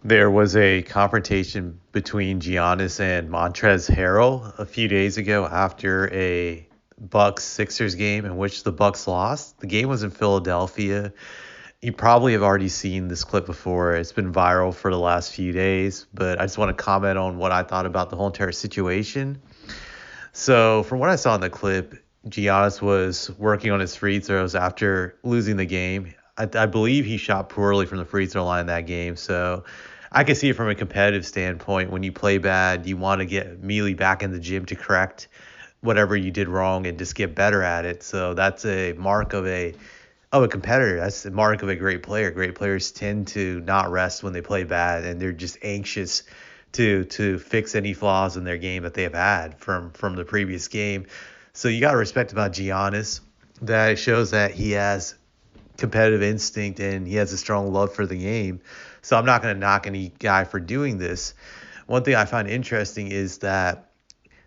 There was a confrontation between Giannis and Montrezl Harrell a few days ago after a Bucks Sixers game in which the Bucks lost. The game was in Philadelphia. You probably have already seen this clip before. It's been viral for the last few days, but I just want to comment on what I thought about the whole entire situation. So, from what I saw in the clip, Giannis was working on his free throws after losing the game. I believe he shot poorly from the free throw line that game. So, I can see it from a competitive standpoint. When you play bad, you want to get immediately back in the gym to correct whatever you did wrong and just get better at it. So, that's a mark of a competitor. That's the mark of a great player. Great players tend to not rest when they play bad, and they're just anxious to fix any flaws in their game that they have had from the previous game. So you got to respect about Giannis that it shows that he has competitive instinct and he has a strong love for the game. So I'm not going to knock any guy for doing this. One thing I find interesting is that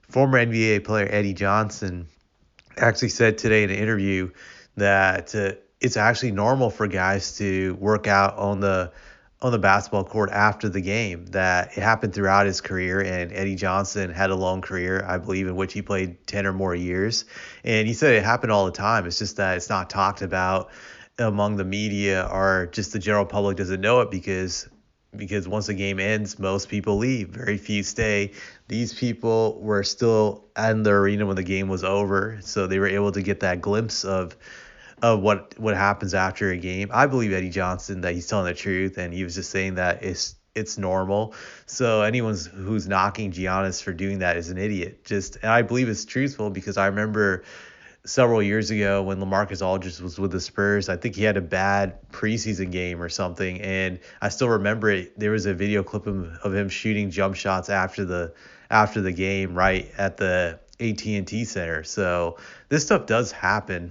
former NBA player Eddie Johnson actually said today in an interview that it's actually normal for guys to work out on the basketball court after the game. That it happened throughout his career, and Eddie Johnson had a long career, I believe, in which he played 10 or more years. And he said it happened all the time. It's just that it's not talked about among the media, or just the general public doesn't know it because once the game ends, most people leave. Very few stay. These people were still in the arena when the game was over, so they were able to get that glimpse of what happens after a game. I believe Eddie Johnson that he's telling the truth, and he was just saying that it's normal. So anyone who's knocking Giannis for doing that is an idiot. And I believe it's truthful because I remember several years ago when LaMarcus Aldridge was with the Spurs. I think he had a bad preseason game or something, and I still remember it. There was a video clip of him shooting jump shots after the game right at the AT&T Center. So this stuff does happen,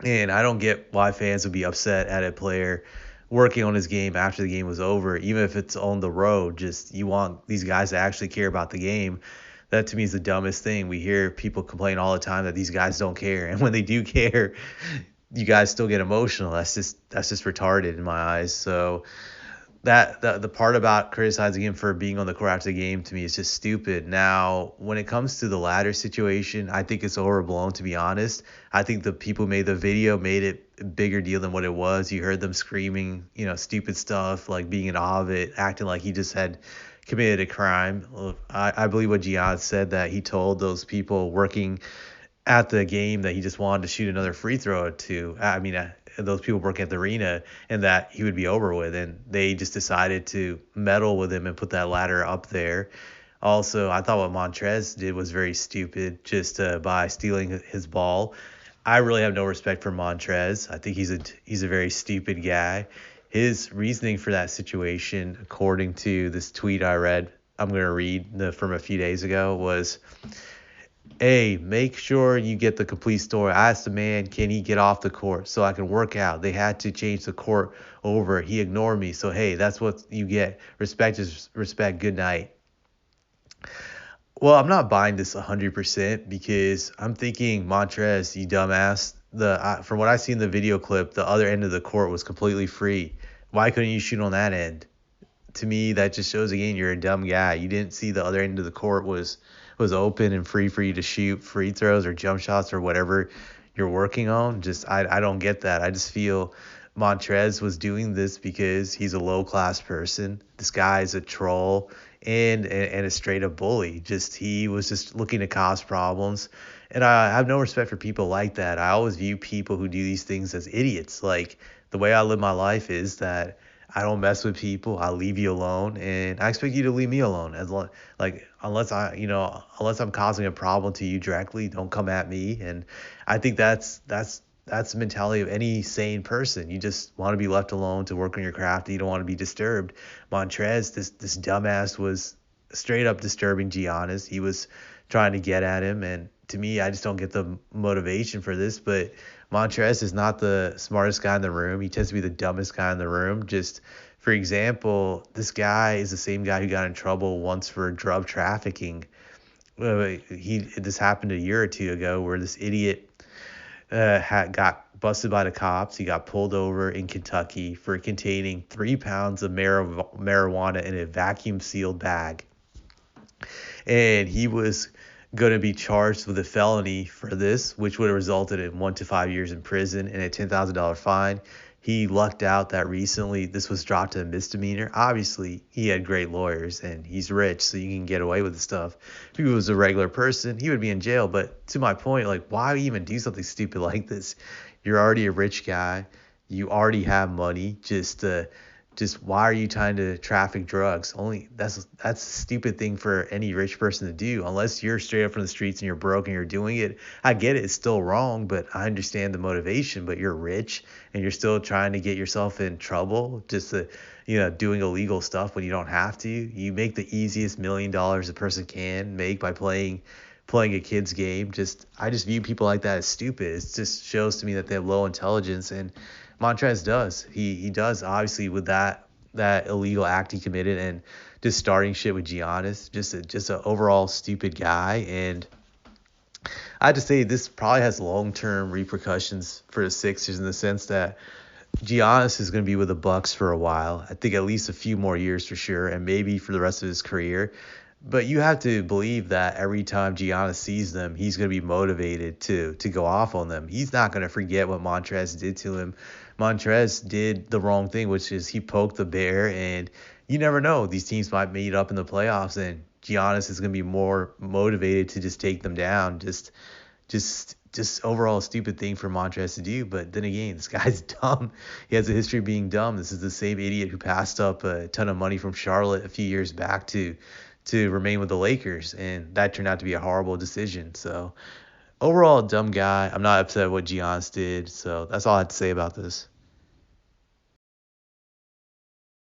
and I don't get why fans would be upset at a player working on his game after the game was over, even if it's on the road. Just you want these guys to actually care about the game. That to me is the dumbest thing. We hear people complain all the time that these guys don't care, and when they do care, you guys still get emotional. That's just retarded in my eyes. So that the part about criticizing him for being on the court after the game to me is just stupid. Now, when it comes to the latter situation, I think it's overblown, to be honest. I think the people who made the video made it a bigger deal than what it was. You heard them screaming, stupid stuff like being in awe of it, acting like he just had committed a crime. Well, I believe what Giannis said, that he told those people working at the game that he just wanted to shoot another free throw or two. I mean, those people working at the arena, and that he would be over with. And they just decided to meddle with him and put that ladder up there. Also, I thought what Montrez did was very stupid, just by stealing his ball. I really have no respect for Montrez. I think he's a very stupid guy. His reasoning for that situation, according to this tweet I read, I'm going to read from a few days ago, was, hey, make sure you get the complete story. I asked the man, can he get off the court so I can work out? They had to change the court over. He ignored me. So, hey, that's what you get. Respect is respect. Good night. Well, I'm not buying this 100% because I'm thinking, Montrez, you dumbass. From what I see in the video clip, the other end of the court was completely free. Why couldn't you shoot on that end? To me, that just shows again you're a dumb guy. You didn't see the other end of the court was open and free for you to shoot free throws or jump shots or whatever you're working on. Just I don't get that. I just feel Montrez was doing this because he's a low class person. This guy is a troll and a straight up bully. Just he was just looking to cause problems. And I have no respect for people like that. I always view people who do these things as idiots. Like, the way I live my life is that I don't mess with people. I leave you alone, and I expect you to leave me alone. Unless I'm causing a problem to you directly, don't come at me. And I think that's the mentality of any sane person. You just want to be left alone to work on your craft. And you don't want to be disturbed. Montrez, this dumbass, was straight up disturbing Giannis. He was trying to get at him, and to me, I just don't get the motivation for this. But Montrez is not the smartest guy in the room. He tends to be the dumbest guy in the room. Just for example, this guy is the same guy who got in trouble once for drug trafficking. This happened a year or two ago where this idiot got busted by the cops. He got pulled over in Kentucky for containing 3 pounds of marijuana in a vacuum sealed bag. And he was going to be charged with a felony for this, which would have resulted in 1 to 5 years in prison and a $10,000 fine. He lucked out that recently this was dropped to a misdemeanor. Obviously, he had great lawyers and he's rich, so you can get away with the stuff. If he was a regular person, he would be in jail. But to my point, like, why even do something stupid like this? You're already a rich guy. You already have money. Just why are you trying to traffic drugs? Only that's a stupid thing for any rich person to do. Unless you're straight up from the streets and you're broke and you're doing it. I get it, it's still wrong, but I understand the motivation. But you're rich and you're still trying to get yourself in trouble just to, doing illegal stuff when you don't have to. You make the easiest $1 million a person can make by playing a kid's game. I just view people like that as stupid. It just shows to me that they have low intelligence, and Montrez does. He does, obviously, with that illegal act he committed and just starting shit with Giannis. Just an overall stupid guy. And I have to say this probably has long-term repercussions for the Sixers in the sense that Giannis is going to be with the Bucks for a while. I think at least a few more years for sure, and maybe for the rest of his career. But you have to believe that every time Giannis sees them, he's going to be motivated to go off on them. He's not going to forget what Montrez did to him. Montrez did the wrong thing, which is he poked the bear, and you never know. These teams might meet up in the playoffs, and Giannis is going to be more motivated to just take them down. Just overall a stupid thing for Montrez to do. But then again, this guy's dumb. He has a history of being dumb. This is the same idiot who passed up a ton of money from Charlotte a few years back to remain with the Lakers, and that turned out to be a horrible decision. So overall, a dumb guy. I'm not upset with what Giannis did. So that's all I have to say about this.